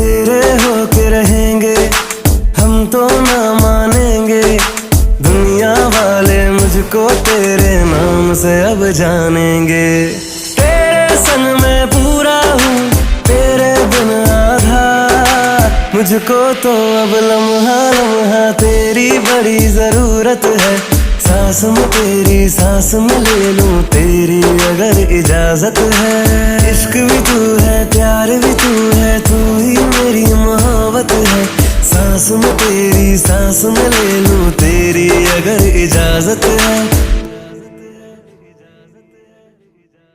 तेरे होके रहेंगे, हम तो ना मानेंगे। दुनिया वाले मुझको तेरे नाम से अब जानेंगे। तेरे संग मैं पूरा हूँ, तेरे बिन आधा। मुझको तो अब लम्हा लम्हा तेरी बड़ी जरूरत है। सांस में तेरी सांस में ले लूं तेरी अगर इजाजत है। इश्क भी तू है, प्यार भी तू है, तू ही मेरी मोहब्बत है। सांस में तेरी सांस में ले लूं तेरी अगर इजाजत है।